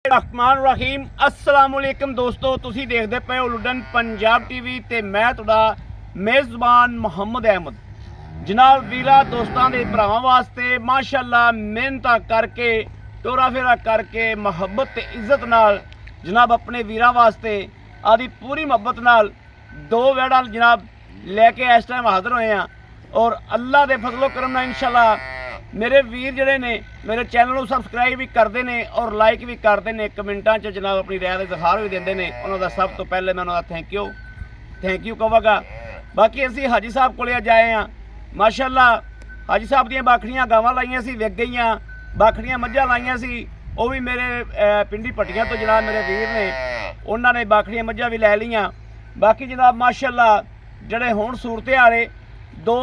रहमान रहीम अस्सलाम वालेकुम दोस्तों, तुसी देखते पे हो लुडन पंजाब टीवी ते मैं तुहाडा मेज़बान मुहम्मद अहमद। जनाब वीरा दोस्तों के भरावां वास्ते माशाअल्लाह मेहनत करके टोरा फेरा करके मुहब्बत ते इज्जत नाल जनाब अपने वीरा वास्ते आदि पूरी मुहब्बत नाल दो वेड़ा जनाब लैके इस टाइम हाज़र होए हैं और अल्लाह के फजलो करम नाल इंशाअल्लाह मेरे वीर जड़े ने मेरे चैनल को सबसक्राइब भी करते हैं और लाइक भी करते हैं, कमेंटा च जनाब अपनी राय का इजहार भी देते हैं। उन्होंने सब तो पहले मैं उन्होंने थैंक यू कहागा। बाकी असी हाजी साहब को जाए हाँ, माशाअल्लाह हाजी साहब दी बाखड़ियाँ गावां लाइया सी विक गई, बाखड़ियाँ मझां लाइया सी, वो भी मेरे पिंडी पट्टियां तो जनाब मेरे वीर ने उन्होंने बाखड़ियाँ मझां भी लै लियाँ। बाकी जनाब माशाअल्लाह जड़े हुण सूरत आले दो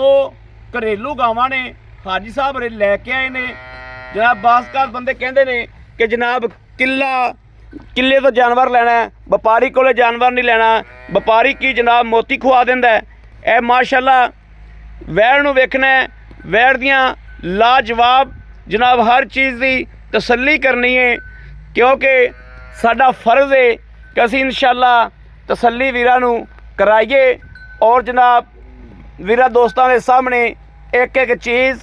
घरेलू गावां ने हाजी साहब लैके आए ने। जनाब बासकार बंदे कहते हैं कि जनाब किले तो जानवर लेना है, व्यापारी को जानवर नहीं लेना। व्यापारी की जनाब मोती खुआ देंदा है। ए माशाअल्लाह वैड़ नूं वेखना है, वैड़ दियां लाजवाब जनाब हर चीज़ की तसल्ली करनी है, क्योंकि साडा फर्ज है कि असीं इंशाअल्लाह तसल्ली वीरां नूं कराइए और जनाब वीरा दोस्तों के सामने एक एक चीज़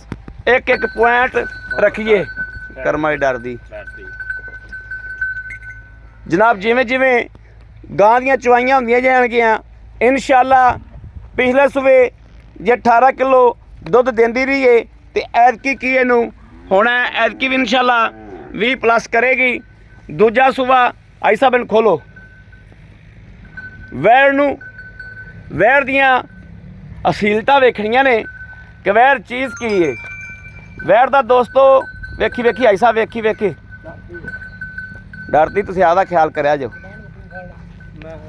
एक एक पॉइंट रखिए। कर्मा ही डर दी जनाब जिमें जिमें गां दियां चवाइयां होंदियां जाणगियां इंशाअल्लाह पिछले सूबे जे 18 किलो दुध देंदी रही है तो ऐतकी की इनू होना है, ऐतकी भी इंशाअल्लाह 20 प्लस करेगी। दूजा सूबा आई साहब इन खोलो वैड़ दियां असीलता वेखनियां ने कि वैड़ चीज़ की है। वैड़ दा दोस्तों वेखी वेखी आई साहब वेखी डरती तुसीं आदा ख्याल करिया जो।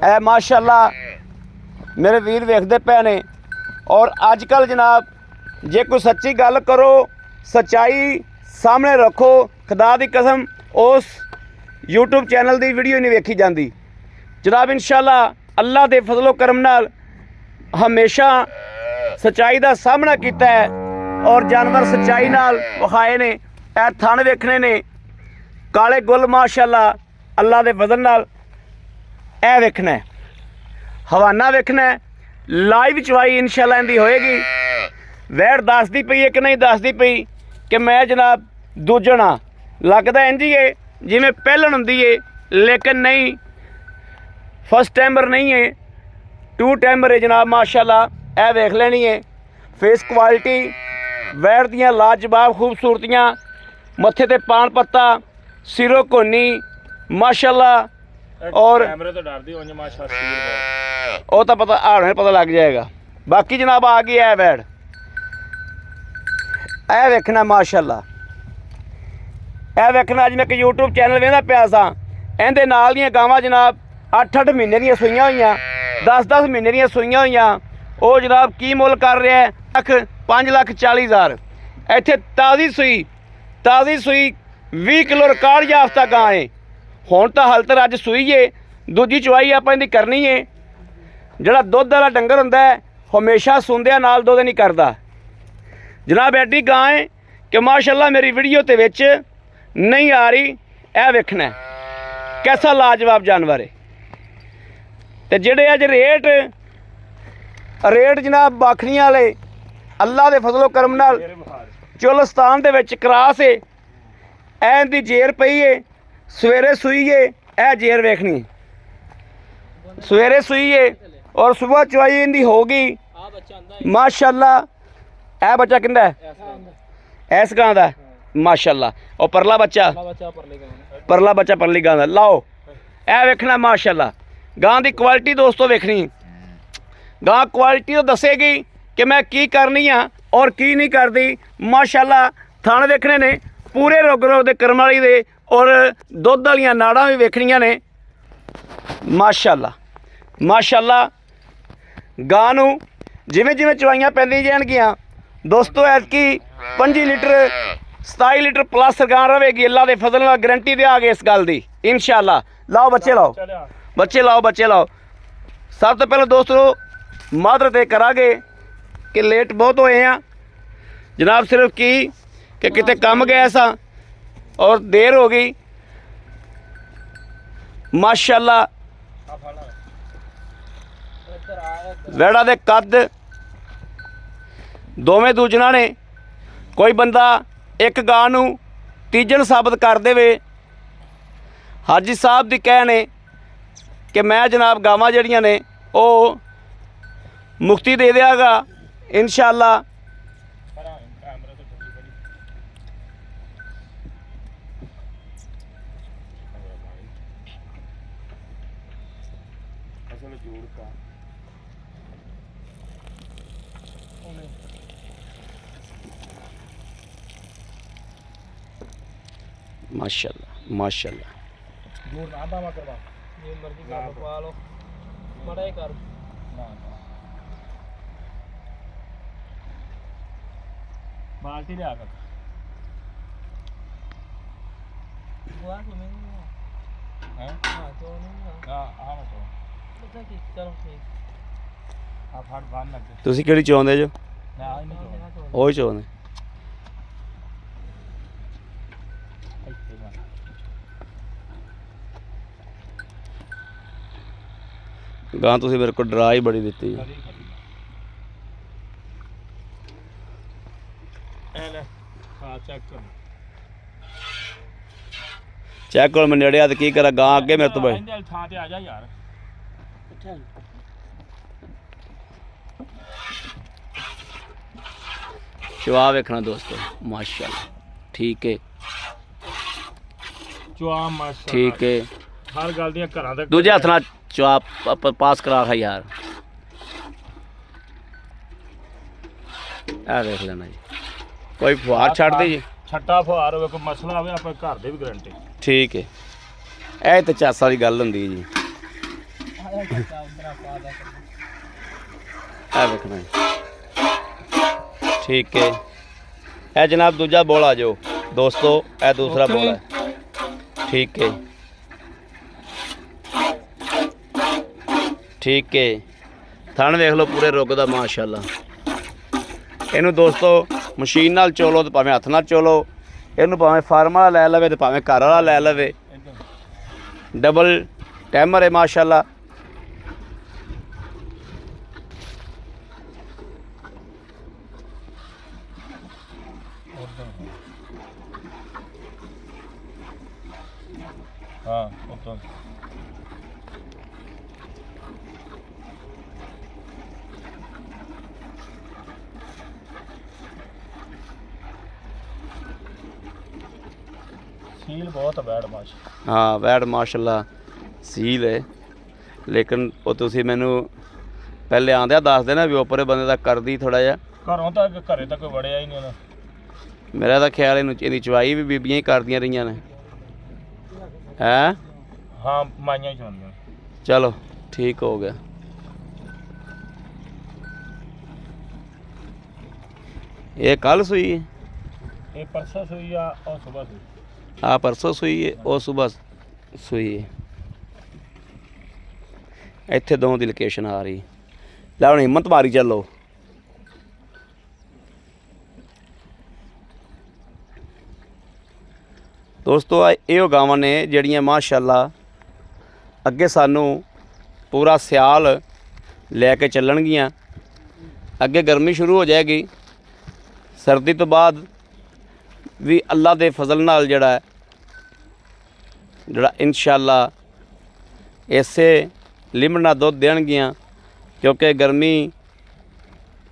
ए माशाअल्लाह मेरे वीर वेखदे पे ने और अजकल जनाब जे कोई सच्ची गल करो सच्चाई सामने रखो, खुदा दी कसम उस यूट्यूब चैनल की वीडियो नहीं वेखी जाती जनाब। इंशाअल्लाह अल्लाह के फजलो करम नाल हमेशा सच्चाई का सामना किया है और जानवर सच्चाई नाल विखाए ने। ए थण वेखने ने काले गुल माशाअल्लाह अल्लाह के फजल नाल ए वेखना है, हवाना वेखना है, लाइव चवाई इंशाअल्लाह इनकी होएगी। वैड़ दसदी पई है कि नहीं दसदी पई कि मैं जनाब दूजण हाँ, लगता इंज ही है जिमें पहलन हुंदी है, लेकिन नहीं फर्स्ट टाइमर नहीं है, 2 टाइमर है जनाब। माशाअल्लाह ए वेख लेनी है फेस क्वालिटी वैड़ दियां लाजवाब खूबसूरतियाँ, मत्थे ते पान पत्ता, सिरों कोनी माशाअल्लाह। और वो तो पता हाड़ पता लग जाएगा। बाकी जनाब आ गई है वैड़ ए वेखना माशाअल्लाह, ए वेखना। अज मैं एक यूट्यूब चैनल वेंदा पिया सा, इहदे नाल दियां गावां जनाब 8-8 महीने दियां सूईयां होईयां, 10-10 महीने दियां सूईयां होईयां। वो जनाब की मुल कर रहा है 5,40,000। इत्थे ताज़ी सूई 20 किलो रिकॉर्ड याफ्ता गां है। हुण तो हाल तक अज सूई है, दूजी चवाई आप इहदी करनी है। जिहड़ा दुध वाला डंगर हुंदा है हमेशा सूंदिया नाल दुध नहीं करता जनाब। एडी गां है कि माशाअल्लाह मेरी वीडियो ते विच नहीं आ रही। यह वेखना कैसा लाजवाब जानवर है। तो जिहड़े अज रेट जनाब बाखड़ियां वाले अल्लाह के फजलो करम नाल चुलस्तान दे विच क्रास है। ऐन दी जेर पई है, सवेरे सूई है, ए जेर वेखनी सवेरे सूई है और सुबह चवाई इनकी होगी माशाअल्लाह। ए बच्चा किंदा है इस गां दा माशाअल्लाह। और परला बच्चा परली गां दा लाओ ए वेखना माशाअल्लाह। गां दी क्वालिटी दोस्तों वेखनी, गां क्वालिटी तो दसेगी कि मैं की करनी हाँ और की नहीं करती। माशाअल्लाह थण वेखने ने पूरे रोग दे करम वाली दे और दुध वालियां नाड़ां भी वेखनियां ने माशाअल्लाह। गां नूं जिमें जिमें चवाइयां पैंदी जाणगियां दोस्तों ऐतकी 25 लीटर 27 लीटर प्लस गां रहेगी। अल्लाह के फजल नाल गारंटी देंगे इस गल की इंशाअल्लाह। लाओ बच्चे लाओ। सब तो पहले दोस्तों मादरत करांगे कि लेट बहुत होए हैं जनाब, सिर्फ कि किते कम गया सा और देर हो गई। माशाअल्लाह वैड़ा दे कद दोवें दूजना ने। कोई बंदा एक गां नूं तीजन साबित कर देवे। हाजी साहब दी कहने कि मैं जनाब गावां जड़ियां ने वो मुक्ति दे देगा इंशाअल्लाह। माशाअल्लाह माशाअल्लाह। दूर ना दावा करवा ये मर्जी का पा लो बड़ा ही कर ना बाल्टी ले आकर बुआ को नहीं है हां तो नहीं हां तो पता कि चलो ठीक आप हट बांध लग ਤੁਸੀਂ ਕਿਹੜੀ ਚਾਹੁੰਦੇ ਜੋ? ना आई नहीं ਉਹ ਹੀ ਚਾਹੁੰਦੇ। ਗਾਂ ਤੁਸੀਂ ਮੇਰੇ ਕੋਲ ਡਰਾ ਹੀ ਬੜੀ ਦਿੱਤੀ ਹੈ। हाँ चेक कर ਚੈੱਕ ਕੋਲ ਮੈਂ ਨੇੜੇ ਆ ਤੇ ਕੀ ਕਰਾਂ ਗਾਂ ਅੱਗੇ ਮੇਰੇ ਤੋਂ ਬਈ। इंदे थां ते आ जा यार ਚਵਾ ਵੇਖਣਾ ਦੋਸਤੋ ਮਾਸ਼ਾਅੱਲਾ ਠੀਕ ਹੈ चुआ माशा ਠੀਕ ਹੈ। हर गल दी घरां तक ਦੂਜੇ ਹੱਥ ਨਾਲ ਚਵਾ ਪਾਸ ਕਰਾ ਖਾ ਯਾਰ। ਆ ਦੇਖ ਲੈਣਾ ਜੀ ਕੋਈ ਫੁਹਾਰ ਛੱਡ ਦੇ ਜੀ। ਛੱਟਾ ਫੁਹਾਰ ਹੋਵੇ ਕੋਈ ਮਸਲਾ ਹੋਵੇ ਆਪਣੇ ਘਰ ਦੇ ਵੀ ਗਰੰਟੀ ਠੀਕ ਹੈ ਇਹ ਤੇ ਚਾਸਾ ਦੀ ਗੱਲ ਹੁੰਦੀ ਹੈ ਜੀ। ਆ ਵੇਖਣਾ ਜੀ ਠੀਕ ਹੈ। ਇਹ ਜਨਾਬ ਦੂਜਾ ਬੋਲ ਆ ਜਾਓ ਦੋਸਤੋ ਇਹ ਦੂਸਰਾ ਬੋਲ ਹੈ ਠੀਕ ਹੈ ਠੀਕ ਹੈ। ਥਣ ਵੇਖ ਲਓ ਪੂਰੇ ਰੁੱਗ ਦਾ ਮਾਸ਼ਾਅੱਲਾ। ਇਹਨੂੰ ਦੋਸਤੋ ਮਸ਼ੀਨ ਨਾਲ ਚੋਲੋ ਤੇ ਭਾਵੇਂ ਹੱਥ ਨਾਲ ਚੋਲੋ। ਇਹਨੂੰ ਭਾਵੇਂ ਫਾਰਮ ਵਾਲਾ ਲੈ ਲਵੇ ਤੇ ਭਾਵੇਂ ਘਰ ਵਾਲਾ ਲੈ ਲਵੇ। ਡਬਲ ਟਾਈਮਰ ਹੈ ਮਾਸ਼ਾਅੱਲਾ। हाँ तो सील बहुत बैड माश हाँ वैड माशाअल्लाह सील है लेकिन वो तुसी मैनू पहले आंदे दस देना भी उपरे बंदे दा कर दी थोड़ा जा। घरों तक घरे तक वड़िया ही नहीं मेरा तो ख्याल इहदी चवाई भी बीबियां ही करदियां रहियां ने हैं। हाँ माइयां ही चुनदियां। चलो ठीक हो गया। ये कल सुई है ये परसों सुई आ और सुबह सुई हाँ परसों सुई है और सुबह सुई है। इत्थे दोनों की लोकेशन आ रही लै हुण हिम्मत मारी चलो। दोस्तों ਇਹ ਗਾਵਾਂ ਨੇ ਜਿਹੜੀਆਂ ਮਾਸ਼ਾਅੱਲਾ ਅੱਗੇ ਸਾਨੂੰ ਪੂਰਾ ਸਿਆਲ ਲੈ ਕੇ ਚੱਲਣਗੀਆਂ। ਅੱਗੇ ਗਰਮੀ ਸ਼ੁਰੂ ਹੋ ਜਾਏਗੀ। ਸਰਦੀ ਤੋਂ ਬਾਅਦ ਵੀ ਅੱਲਾ ਦੇ ਫਜ਼ਲ ਨਾਲ ਜਿਹੜਾ ਇਨਸ਼ਾਅੱਲਾ ਇਸੇ ਲਿਮਟ ਨਾਲ ਦੁੱਧ ਦੇਣਗੀਆਂ ਕਿਉਂਕਿ ਗਰਮੀ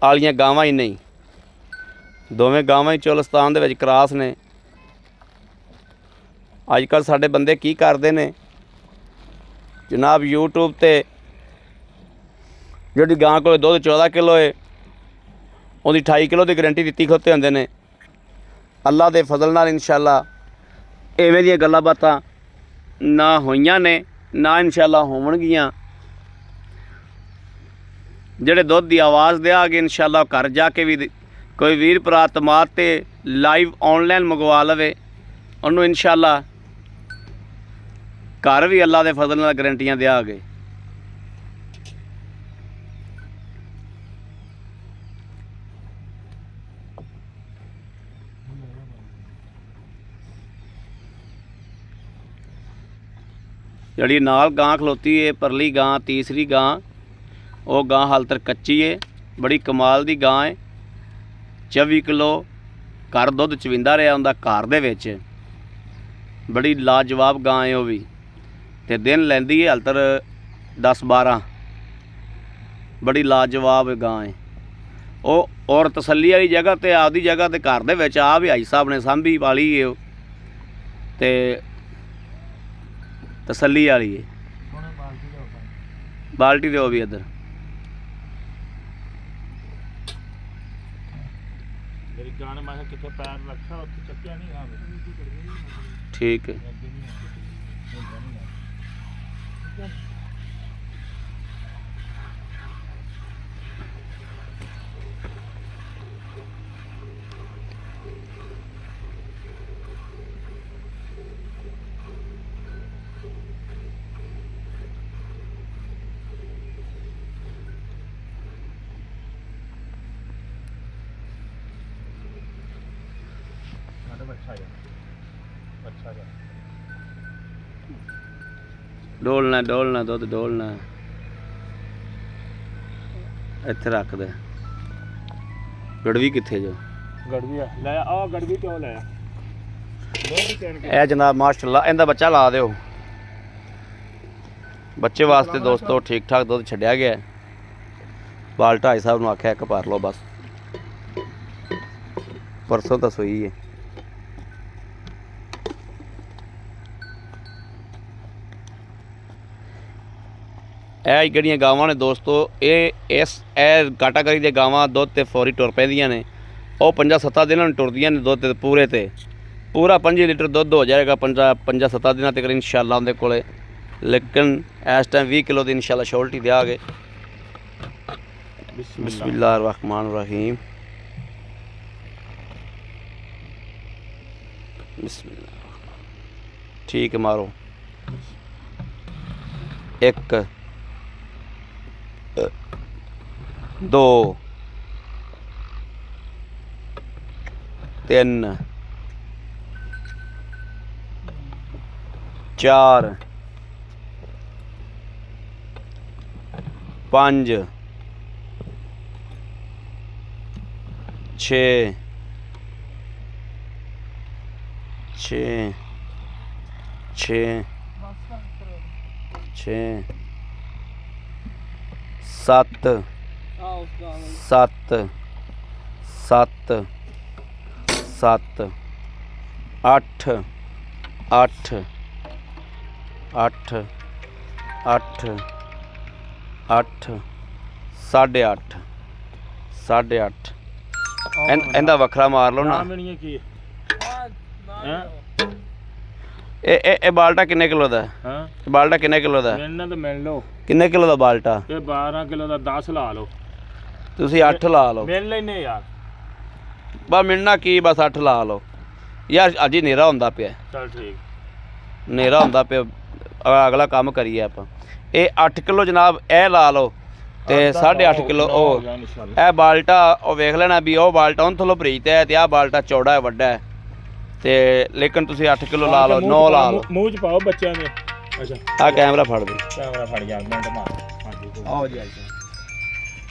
ਵਾਲੀਆਂ ਗਾਵਾਂ ਹੀ ਨਹੀਂ ਦੋਵੇਂ ਗਾਵਾਂ ਹੀ ਚੋਲਸਤਾਨ ਦੇ ਵਿੱਚ ਕਰਾਸ ਨੇ। ਅੱਜ ਕੱਲ੍ਹ ਸਾਡੇ ਬੰਦੇ ਕੀ ਕਰਦੇ ਨੇ ਜਨਾਬ YouTube ਤੇ ਜਿਹੜੀ ਗਾਂ ਕੋਲ ਦੁੱਧ 14 ਕਿਲੋ ਹੈ ਉਹਦੀ 28 ਕਿਲੋ ਦੀ ਗਰੰਟੀ ਦਿੱਤੀ ਖੋਤੇ ਹੁੰਦੇ ਨੇ। ਅੱਲਾ ਦੇ ਫਜ਼ਲ ਨਾਲ ਇਨਸ਼ਾਅੱਲਾ ਐਵੇਂ ਦੀਆਂ ਗੱਲਾਂ ਬਾਤਾਂ ਨਾ ਹੋਈਆਂ ਨੇ ਨਾ ਇਨਸ਼ਾਅੱਲਾ ਹੋਣਗੀਆਂ। ਜਿਹੜੇ ਦੁੱਧ ਦੀ ਆਵਾਜ਼ ਦਿਆਂਗੇ ਇਨਸ਼ਾਅੱਲਾ ਘਰ ਜਾ ਕੇ ਵੀ ਕੋਈ ਵੀਰ ਭਰਾ ਤਮਾਤ ਤੇ ਲਾਈਵ ਆਨਲਾਈਨ ਮੰਗਵਾ ਲਵੇ ਉਹਨੂੰ ਇਨਸ਼ਾਅੱਲਾ ਘਰ ਵੀ ਅੱਲਾ ਦੇ ਫਜ਼ਲ ਨਾਲ ਗਰੰਟੀਆਂ ਦਿਆਂਗੇ। ਜਿਹੜੀ ਨਾਲ ਗਾਂ ਖਲੋਤੀ ਏ ਪਰਲੀ ਗਾਂ ਤੀਸਰੀ ਗਾਂ, ਉਹ ਗਾਂ ਹਾਲ ਤੱਕ ਕੱਚੀ ਏ। ਬੜੀ ਕਮਾਲ ਦੀ ਗਾਂ ਏ। 24 ਕਿਲੋ ਘਰ ਦੁੱਧ ਚਵਿੰਦਾ ਰਿਹਾ ਹੁੰਦਾ ਘਰ ਦੇ ਵਿੱਚ। ਬੜੀ ਲਾਜਵਾਬ ਗਾਂ ਏ ਉਹ ਵੀ, ਤੇ ਦਿਨ ਲੈਂਦੀ ਏ ਹਾਲ ਤੱਕ 10-12। ਬੜੀ ਲਾਜਵਾਬ ਗਾਂ ਏ ਉਹ। ਔਰ ਤਸੱਲੀ ਵਾਲੀ ਜਗ੍ਹਾ ਤੇ ਆਪਦੀ ਜਗ੍ਹਾ ਤੇ ਘਰ ਦੇ ਵਿੱਚ ਆ ਵੀ ਭਾਈ ਸਾਹਿਬ ਨੇ ਸਾਂਭੀ ਵਾਲੀ ਏ ਉਹ, ਤੇ ਤਸੱਲੀ ਵਾਲੀ ਏ। ਬਾਲਟੀ ਦਿਓ ਵੀ ਇੱਧਰ। ਮੇਰੀ ਗਾਂ ਨੇ ਮੈਂ ਕਿਹਾ ਕਿੱਥੇ ਪੈਰ ਰੱਖਿਆ ਉੱਥੇ ਚੱਕਿਆ ਨਹੀਂ ਆ। ਠੀਕ ਹੈ। ਡੋਲਣਾ ਡੋਲਣਾ ਦੁੱਧ ਡੋਲਣਾ। ਇੱਥੇ ਰੱਖ ਦੇ। ਗੜਵੀ ਕਿੱਥੇ ਜੋ? ਗੜਵੀ ਲੈ ਆ ਗੜਵੀ ਕਿਉਂ ਲੈ ਆ? ਇਹ ਜਨਾਬ ਮਾਸ਼ਾਅੱਲਾ ਇਹਦਾ ਬੱਚਾ ਲਾ ਦਿਓ। ਬੱਚੇ ਵਾਸਤੇ ਦੋਸਤੋ ਠੀਕ ਠਾਕ ਦੁੱਧ ਛੱਡਿਆ ਗਿਆ। ਬਾਲ ਢਾਈ ਸਾਹਿਬ ਨੂੰ ਆਖਿਆ ਇੱਕ ਭਰ ਲਓ ਬਸ। ਪਰਸੋਂ ਤਾਂ ਸੋਈ ਹੈ। ਇਹ ਜਿਹੜੀਆਂ ਗਾਵਾਂ ਨੇ ਦੋਸਤੋ, ਇਹ ਕੈਟਾਗਰੀ ਦੀਆਂ ਗਾਵਾਂ ਦੁੱਧ ਤੇ ਫੌਰੀ ਟੁਰ ਪੈਂਦੀਆਂ ਨੇ। ਉਹ 5-7 ਦਿਨਾਂ ਨੂੰ ਟੁਰਦੀਆਂ ਨੇ ਦੁੱਧ ਤੇ ਪੂਰੇ ਤੇ ਪੂਰਾ 5 ਲੀਟਰ ਦੁੱਧ ਹੋ ਜਾਏਗਾ 5-7 ਦਿਨਾਂ ਤੱਕ ਇਨਸ਼ਾਅੱਲਾ ਉਹਦੇ ਕੋਲੇ। ਲੇਕਿਨ ਇਸ ਟਾਈਮ 20 ਕਿਲੋ ਦੀ ਇਨਸ਼ਾਅੱਲਾ ਸ਼ੋਲਟੀ ਦਿਆਂਗੇ। ਬਿਸਮਿल्लाह रहमान रहीम। बिस्मिल्लाह। ठीक है मारो। 1 2 3 4 5 6 7 7 7 7 8 8 8 8 8 8.5 8.5 ਇਹਦਾ ਵੱਖਰਾ ਮਾਰ ਲਓ ਨਾ। ਕੀ ਇਹ ਬਾਲਟਾ ਕਿੰਨੇ ਕਿਲੋ ਦਾ? ਹਾਂ ਬਾਲਟਾ ਕਿੰਨੇ ਕਿਲੋ ਦਾ? ਮਿਲਣਾ ਤਾਂ ਮਿਲ ਲਓ। ਕਿੰਨੇ ਕਿਲੋ ਦਾ ਬਾਲਟਾ? ਇਹ 12 ਕਿਲੋ ਦਾ 10 ਲਾ ਲਓ। ਤੁਸੀਂ 8 ਲਾ ਲਓ। ਮਿਲ ਲੈਨੇ ਯਾਰ। ਬਸ ਮਿਲਣਾ ਕੀ, ਬਸ 8 ਲਾ ਲਓ ਯਾਰ। ਅੱਜ ਹੀ ਹਨੇਰਾ ਹੁੰਦਾ ਪਿਆ। ਚਲ ਠੀਕ। ਹਨੇਰਾ ਹੁੰਦਾ ਪਿਆ, ਅਗਲਾ ਕੰਮ ਕਰੀਏ ਆਪਾਂ। ਇਹ 8 ਕਿਲੋ ਜਨਾਬ ਇਹ ਲਾ ਲਓ, ਤੇ 8.5 ਕਿਲੋ ਉਹ। ਇਹ ਬਾਲਟਾ ਉਹ ਵੇਖ ਲੈਣਾ ਵੀ ਉਹ ਬਾਲਟਾ ਉਹਨਾਂ ਥੱਲੋਂ ਭਰੀਤ ਹੈ ਤੇ ਆਹ ਬਾਲਟਾ ਚੌੜਾ ਹੈ ਵੱਡਾ ਹੈ। ਤੇ ਲੇਕਿਨ ਤੁਸੀਂ 8 ਕਿਲੋ ਲਾ ਲਓ, 9 ਲਾ ਲਓ। ਮੂੰਹ ਚ ਪਾਓ ਬੱਚਿਆਂ ਦੇ। ਅੱਛਾ ਆ ਕੈਮਰਾ ਫੜ ਦੇ। ਕੈਮਰਾ ਫੜ ਗਿਆ ਮਿੰਟ ਮਾਰ। ਹਾਂਜੀ आओ जी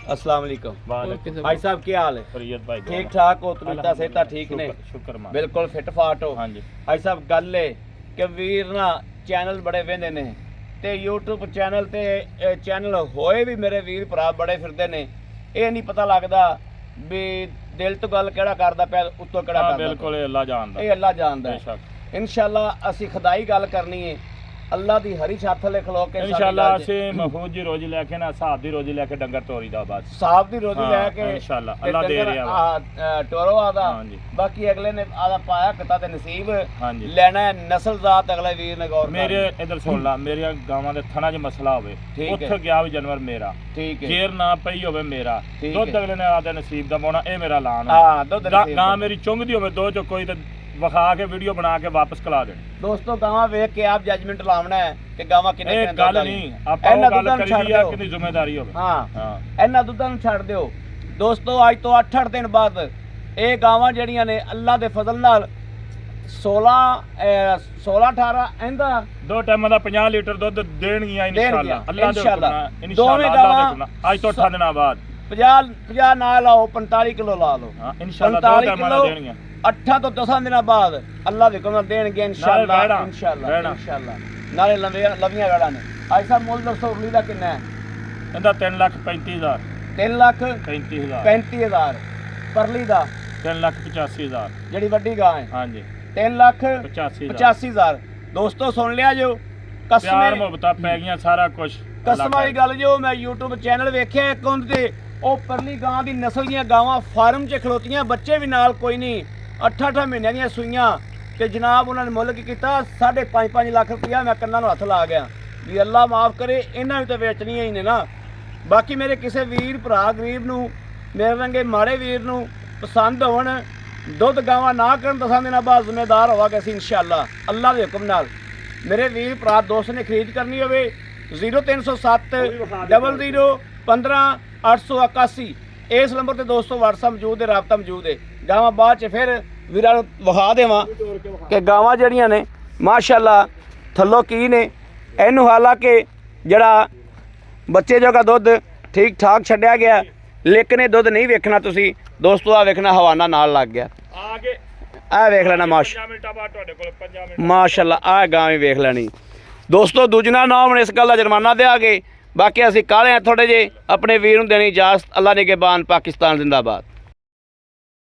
अस्सलाम वालेकुम। भाई साहब क्या हाल है? फरीयत भाई ठीक ठाक हो? तबीयत सेहत ठीक ने? शुक्र मान बिल्कुल फिट फाट हो? हाँ जी भाई साहब गल है कि वीर ना चैनल बड़े वेंदे ने ते यूट्यूब चैनल ते चैनल होए भी मेरे वीर भरा बड़े फिरदे ने। ये नहीं पता लगदा भी दिल तो गल केड़ा करदा पिया उत्तों केड़ा करदा। बिल्कुल अल्लाह जानदा। ये अल्लाह जानदा है। इंशाअल्लाह असी खुदाई गल करनी है। अल्लाह दी हरी छत ले खलो के इंशाअल्लाह से महफूज जी रोजी लेके ना साहब दी रोजी लेके डंगर तोरी दा बस। साहब दी रोजी लेके इंशाअल्लाह अल्लाह दे रहा टोरो आदा। बाकी अगले ने आदा पाया किता ते नसीब लेना है नस्ल जात अगले वीर ने गौर। मेरे इधर सुन ला, मेरे गावां दे थना च मसला होवे उत्थे गया भी जानवर मेरा। ठीक है। जेर ना पई होवे मेरा दुध अगले ने आदा नसीब दा पाना ए मेरा लान। हां दुध नसीब गां मेरी चुंगदी होवे दो चो कोई ते वखा के वीडियो बना के वापस कला दे। दोस्तों गावां वेख के आप जजमेंट लावना है कि गावां किने किने गल नहीं ਆਪਾਂ ਗੱਲ ਕਰੀ ਆ ਕਿੰਨੀ ਜ਼ਿੰਮੇਵਾਰੀ ਹੋਵੇ। ਹਾਂ ਇਹਨਾਂ ਦੁੱਧਾਂ ਨੂੰ ਛੱਡ ਦਿਓ ਦੋਸਤੋ। ਅੱਜ ਤੋਂ 8-8 ਦਿਨ ਬਾਅਦ ਇਹ ਗਾਵਾਂ ਜਿਹੜੀਆਂ ਨੇ ਅੱਲਾ ਦੇ ਫਜ਼ਲ ਨਾਲ 16 18 ਇਹਦਾ 2 ਟਾਈਮਾਂ ਦਾ 50 ਲੀਟਰ ਦੁੱਧ ਦੇਣਗੀਆਂ ਇਨਸ਼ਾਅੱਲਾ। ਅੱਲਾਹ ਦੇ ਹੁਕਮ ਨਾਲ ਦੋਵੇਂ ਇਨਸ਼ਾਅੱਲਾ ਗਾਵਾਂ ਅੱਜ ਤੋਂ 8 ਦਿਨਾਂ ਬਾਅਦ 50 ਨਾ ਲਾਓ 45 ਕਿਲੋ ਲਾ ਲਓ। ਹਾਂ ਇਨਸ਼ਾਅੱਲਾ 2 ਟਾਈਮਾਂ ਦਾ ਦੇਣਗੀਆਂ। 8 ਤੋਂ 10 ਦਿਨਾਂ ਬਾਅਦ ਅੱਲਾਹ ਦੇ ਹੁਕਮ ਨਾਲ ਦੇਣਗੇ ਇਨਸ਼ਾਅੱਲਾ ਇਨਸ਼ਾਅੱਲਾ। ਨਾਲੇ ਲਵੀਆਂ ਗਾਲਾਂ ਨੇ। ਅੱਜ ਸਾਹਿਬ ਮੁੱਲ ਦੱਸੋ ਉਰਲੀ ਦਾ ਕਿੰਨਾ ਹੈ? ਇਹਦਾ 3,35,000 3,35,000 ਪਰਲੀ ਦਾ 3,85,000 ਜਿਹੜੀ ਵੱਡੀ ਗਾਂ ਹੈ। ਹਾਂਜੀ 3,85,000। ਦੋਸਤੋ ਸੁਣ ਲਿਆ ਜੋ ਪਿਆਰ ਮੁਹੱਬਤਾਂ ਪੈ ਗਈਆਂ ਸਾਰਾ ਕੁਝ ਕਸਮ ਵਾਲੀ ਗੱਲ ਜੋ ਮੈਂ YouTube ਚੈਨਲ ਵੇਖਿਆ ਇੱਕ ਉਹਦੇ ਤੇ ਉਹ ਪਰਲੀ ਗਾਂ ਦੀ ਨਸਲ ਦੀਆਂ ਗਾਵਾਂ ਫਾਰਮ 'ਚ ਖਲੋਤੀਆਂ ਬੱਚੇ ਵੀ ਨਾਲ ਕੋਈ ਨਹੀਂ 8-8 ਮਹੀਨਿਆਂ ਦੀਆਂ ਸੂਈਆਂ ਤੇ ਜਨਾਬ ਉਹਨਾਂ ਨੇ ਮੁੱਲ ਕੀ ਕੀਤਾ 5.5 ਲੱਖ ਰੁਪਇਆ। ਮੈਂ ਕੰਨਾਂ ਨੂੰ ਹੱਥ ਲਾ ਗਿਆ ਵੀ ਅੱਲਾ ਮਾਫ ਕਰੇ ਇਹਨਾਂ ਵੀ ਤਾਂ ਵੇਚਣੀਆਂ ਹੀ ਨੇ ਨਾ। ਬਾਕੀ ਮੇਰੇ ਕਿਸੇ ਵੀਰ ਭਰਾ ਗਰੀਬ ਨੂੰ ਮੇਰੇ ਰੰਗੇ ਮਾੜੇ ਵੀਰ ਨੂੰ ਪਸੰਦ ਹੋਣ ਦੁੱਧ ਗਾਵਾਂ ਨਾ ਕਰਨ 10 ਦਿਨਾਂ ਬਾਅਦ ਜ਼ਿੰਮੇਦਾਰ ਹੋਵਾਂਗੇ ਅਸੀਂ ਇਨਸ਼ਾਅੱਲਾ ਅੱਲਾ ਦੇ ਹੁਕਮ ਨਾਲ। ਮੇਰੇ ਵੀਰ ਭਰਾ ਦੋਸਤ ਨੇ ਖਰੀਦ ਕਰਨੀ ਹੋਵੇ 0307 00 15 881 ਇਸ ਨੰਬਰ ਤੇ ਦੋਸਤੋ WhatsApp ਮੌਜੂਦ ਹੈ, ਰਾਬਤਾ ਮੌਜੂਦ ਹੈ। ਗਾਵਾਂ ਬਾਅਦ 'ਚ ਫਿਰ ਵੀਰਾਂ ਨੂੰ ਵਿਖਾ ਦੇਵਾਂ ਕਿ ਗਾਵਾਂ ਜਿਹੜੀਆਂ ਨੇ ਮਾਸ਼ਾਅੱਲਾ ਥੱਲੋਂ ਕੀ ਨੇ। ਇਹਨੂੰ ਹਾਲਾਂਕਿ ਜਿਹੜਾ ਬੱਚੇ ਜੋਗਾ ਦੁੱਧ ਠੀਕ ਠਾਕ ਛੱਡਿਆ ਗਿਆ ਲੇਕਿਨ ਇਹ ਦੁੱਧ ਨਹੀਂ ਵੇਖਣਾ ਤੁਸੀਂ ਦੋਸਤੋ। ਆ ਵੇਖਣਾ ਹਵਾਨਾ ਨਾਲ ਲੱਗ ਗਿਆ ਆ ਵੇਖ ਲੈਣਾ ਮਾਸ਼ਾਅੱਲਾ ਆ ਗਾਂ ਵੀ ਵੇਖ ਲੈਣੀ ਦੋਸਤੋ। ਦੂਜਣਾ ਨਾਮ ਇਸ ਗੱਲ ਦਾ ਜੁਰਮਾਨਾ ਦਿਆਂਗੇ। ਬਾਕੀ ਅਸੀਂ ਕਾਲੇ ਆ ਥੋੜੇ ਜੇ ਆਪਣੇ ਵੀਰ ਨੂੰ ਦੇਣੀ ਇਜਾਜ਼ਤ। ਅੱਲਾ ਨਿਗਹਿਬਾਨ ਪਾਕਿਸਤਾਨ ਜ਼ਿੰਦਾਬਾਦ।